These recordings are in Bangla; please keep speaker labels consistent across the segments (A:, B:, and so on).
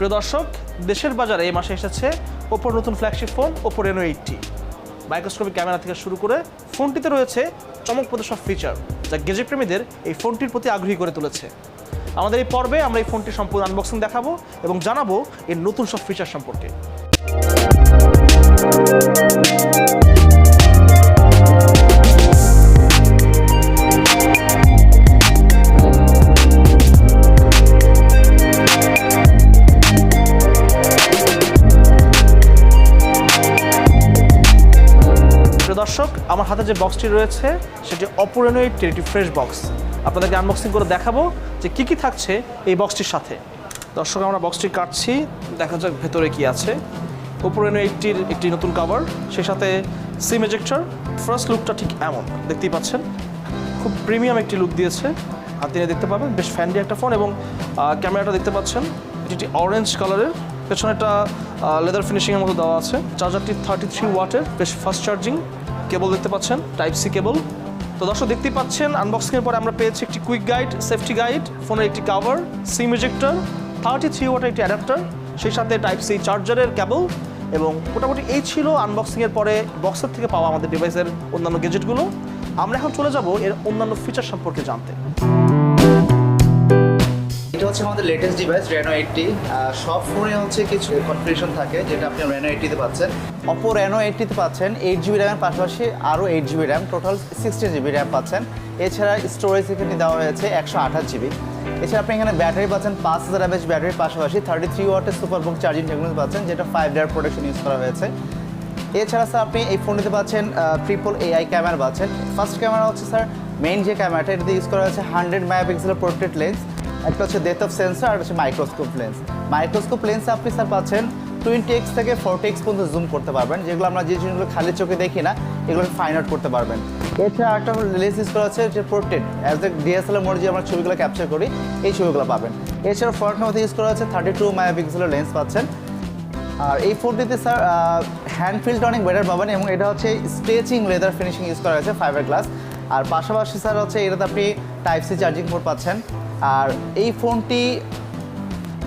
A: প্রিয় দর্শক, দেশের বাজারে এই মাসে এসেছে ওপ্পোর নতুন flagship phone Oppo Reno 80। Microscopic camera থেকে শুরু করে ফোনটিতে রয়েছে চমকপ্রদ সব ফিচার, যা গেজেট প্রেমীদের এই ফোনটির প্রতি আগ্রহী করে তুলেছে। আমাদের এই পর্বে আমরা এই ফোনটির সম্পূর্ণ আনবক্সিং দেখাবো এবং জানাবো এর নতুন সব ফিচার সম্পর্কে। দর্শক, আমার হাতে যে বক্সটি রয়েছে সেটি ওপ্পো রেনো 80 একটি ফ্রেশ বক্স। আপনাদেরকে আনবক্সিং করে দেখাবো যে কী কী থাকছে এই বক্সটির সাথে। দর্শক, আমরা বক্সটি কাটছি, দেখা যাক ভেতরে কি আছে। ওপ্পো রেনো 80-র একটি নতুন কভার, সেই সাথে সিম এজেক্টর। ফার্স্ট লুকটা ঠিক এমন, দেখতেই পাচ্ছেন খুব প্রিমিয়াম একটি লুক দিয়েছে। হাতে নিয়ে দেখতে পাবেন বেশ ফ্যান্ডি একটা ফোন, এবং ক্যামেরাটা দেখতে পাচ্ছেন এটি অরেঞ্জ কালারের। পেছনে একটা লেদার ফিনিশিংয়ের মতো দেওয়া আছে। চার্জারটি 33 ওয়াটের, বেশ ফাস্ট চার্জিং। কেবল দেখতে পাচ্ছেন টাইপ সি কেবল। তো দর্শক, দেখতেই পাচ্ছেন আনবক্সিংয়ের পরে আমরা পেয়েছি একটি কুইক গাইড, সেফটি গাইড, ফোনের একটি কভার, সিম এজেক্টর, 33 ওয়াটের একটি অ্যাডাপ্টার, সেই সাথে টাইপ সি চার্জারের কেবল। এবং মোটামুটি এই ছিল আনবক্সিংয়ের পরে বক্সের থেকে পাওয়া আমাদের ডিভাইসের অন্যান্য গেজেটগুলো। আমরা এখন চলে যাব এর অন্যান্য ফিচার সম্পর্কে জানতে।
B: এটা হচ্ছে আমাদের লেটেস্ট ডিভাইস রেনো 80। সব ফোনে হচ্ছে কিছু কনফিগারেশন থাকে যেটা আপনি রেনো 80-তে পাচ্ছেন। ওপ্পো রেনো 80-তে পাচ্ছেন 8GB র্যামের পাশাপাশি আরও 8GB RAM, total 16GB RAM পাচ্ছেন। এছাড়া স্টোরেজ এখানে দেওয়া হয়েছে 128GB। এছাড়া আপনি এখানে ব্যাটারি পাচ্ছেন 5000 mAh ব্যাটারির পাশাপাশি 33 ওয়াটের সুপারবুক চার্জিং টেকনোলজি পাচ্ছেন, যেটা 5 লেয়ার প্রোটেকশন ইউজ করা হয়েছে। এছাড়া স্যার আপনি এই ফোনটিতে পাচ্ছেন ট্রিপল AI ক্যামেরা পাচ্ছেন। ফার্স্ট ক্যামেরা হচ্ছে স্যার মেইন যে ক্যামেরাটা, এটাতে ইউজ করা হয়েছে 100 মেগাপিক্সেলের পোর্ট্রেট লেন্স। একটা হচ্ছে ডেপথ অফ সেন্সর, আর হচ্ছে মাইক্রোস্কোপ লেন্স। মাইক্রোস্কোপ লেন্সে আপনি স্যার পাচ্ছেন 20x থেকে 40x পর্যন্ত জুম করতে পারবেন, যেগুলো আমরা যে জিনিসগুলো খালি চোখে দেখি না এগুলো ফাইন্ড আউট করতে পারবেন। এছাড়া একটা লেন্স ইউজ করা হচ্ছে যে portrait, as a DSLR mode যে আমরা ছবিগুলো ক্যাপচার করি এই ছবিগুলো পাবেন। এছাড়া ফ্রন্ট ক্যামেরাতে ইউজ করা হচ্ছে 32 মেগাপিক্সেলের লেন্স পাচ্ছেন। আর এই ফোনটিতে স্যার হ্যান্ড ফিলটা অনেক বেটার পাবেন, এবং এটা হচ্ছে স্ট্রেচিং লেদার ফিনিশিং ইউজ করা হয়েছে, ফাইবার গ্লাস। আর পাশাপাশি স্যার হচ্ছে এটাতে আপনি টাইপ সি চার্জিং পোর্ট পাচ্ছেন। আর এই ফোনটি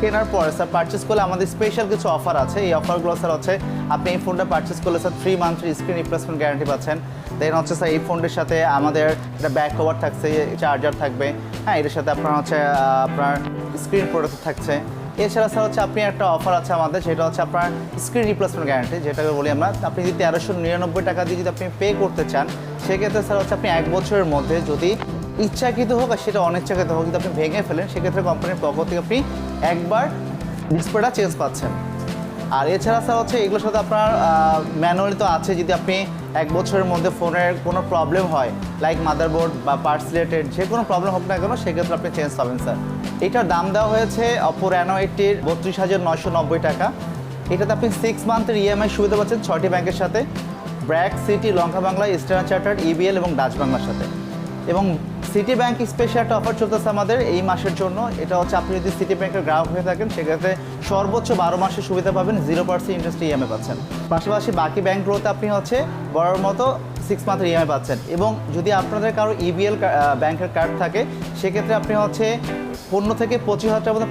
B: কেনার পর স্যার পারচেস করলে আমাদের স্পেশাল কিছু অফার আছে। এই অফারগুলো স্যার হচ্ছে আপনি এই ফোনটা পারচেস করলে স্যার 3 মান্থের স্ক্রিন রিপ্লেসমেন্ট গ্যারান্টি পাচ্ছেন। দেন হচ্ছে স্যার এই ফোনটির সাথে আমাদের একটা ব্যাক কভার থাকছে, চার্জার থাকবে, হ্যাঁ এটার সাথে আপনার হচ্ছে আপনার স্ক্রিন প্রোটেক্টর থাকছে। এছাড়া স্যার হচ্ছে আপনি একটা অফার আছে আমাদের, সেটা হচ্ছে আপনার স্ক্রিন রিপ্লেসমেন্ট গ্যারান্টি, যেটাকে বলি আমরা। আপনি যদি 1399 টাকা দিয়ে যদি আপনি পে করতে চান, সেক্ষেত্রে স্যার হচ্ছে আপনি 1 বছরের মধ্যে যদি ইচ্ছাকৃত হোক আর সেটা অনিচ্ছাকৃত হোক যদি আপনি ভেঙে ফেলেন, সেক্ষেত্রে কোম্পানির পক্ষ থেকে আপনি একবার ডিসপ্লেটা চেঞ্জ পাচ্ছেন। আর এছাড়া স্যার হচ্ছে এগুলোর সাথে আপনার ম্যানুয়ালি তো আছে, যদি আপনি 1 বছরের মধ্যে ফোনের কোনো প্রবলেম হয়, লাইক মাদারবোর্ড বা পার্টস রিলেটেড যে কোনো প্রবলেম হোক না কেন, সেক্ষেত্রে আপনি চেঞ্জ পাবেন স্যার। এটার দাম দেওয়া হয়েছে ওপ্পো রেনো 80-র 32,990 টাকা। এটাতে আপনি 6 মান্থের EMI সুবিধা পাচ্ছেন 6টি ব্যাংকের সাথে, ব্র্যাক, সিটি, লঙ্কা বাংলা, ইস্টার্ন চার্টার্ড, EBL এবং ডাচ বাংলার সাথে। এবং সিটি ব্যাংক স্পেশাল একটা অফার চলতেছে আমাদের এই মাসের জন্য। এটা হচ্ছে আপনি যদি সিটি ব্যাংকের গ্রাহক হয়ে থাকেন, সেক্ষেত্রে সর্বোচ্চ 12 মাসের সুবিধা পাবেন, 0% ইন্টারেস্ট EMI পাচ্ছেন। পাশাপাশি বাকি ব্যাংকগুলোতে আপনি হচ্ছে বড়র মতো 6 মান্থের EMI পাচ্ছেন। এবং যদি আপনাদের কারো EBL ব্যাংকের কার্ড থাকে, সেক্ষেত্রে আপনি হচ্ছে 15 থেকে 25,000 টাকার মতো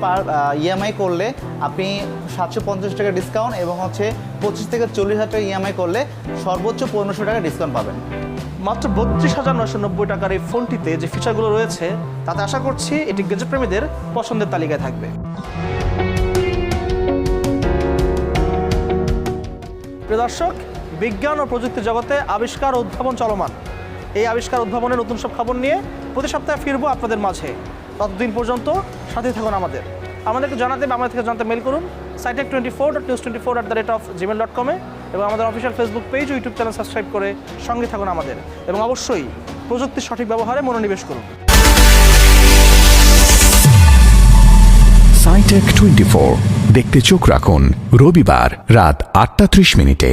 B: EMI করলে আপনি 750 টাকা ডিসকাউন্ট, এবং হচ্ছে 25 থেকে 40,000 টাকা EMI করলে সর্বোচ্চ 1500 টাকা ডিসকাউন্ট পাবেন।
A: মাত্র 32,990 টাকার এই ফোনটিতে যে ফিচারগুলো রয়েছে, তাতে আশা করছি এটি গেজেট প্রেমীদের পছন্দের তালিকায় থাকবে। প্রিয় দর্শক, বিজ্ঞান ও প্রযুক্তির জগতে আবিষ্কার ও উদ্ভাবন চলমান। এই আবিষ্কার উদ্ভাবনের নতুন সব খবর নিয়ে প্রতি সপ্তাহে ফিরবো আপনাদের মাঝে। ততদিন পর্যন্ত সাথে থাকুন আমাদেরকে জানাতে বা আমাদের থেকে জানতে মেল করুন sitec24.news24@gmail.com এবং আমাদের অফিসিয়াল ফেসবুক পেজ ও ইউটিউব চ্যানেল সাবস্ক্রাইব করে সঙ্গে থাকুন আমাদের, এবং অবশ্যই প্রযুক্তির সঠিক ব্যবহারে মনোনিবেশ করুন।
C: Sitec 24 দেখতে চোখ রাখুন রবিবার রাত 8:30 মিনিটে।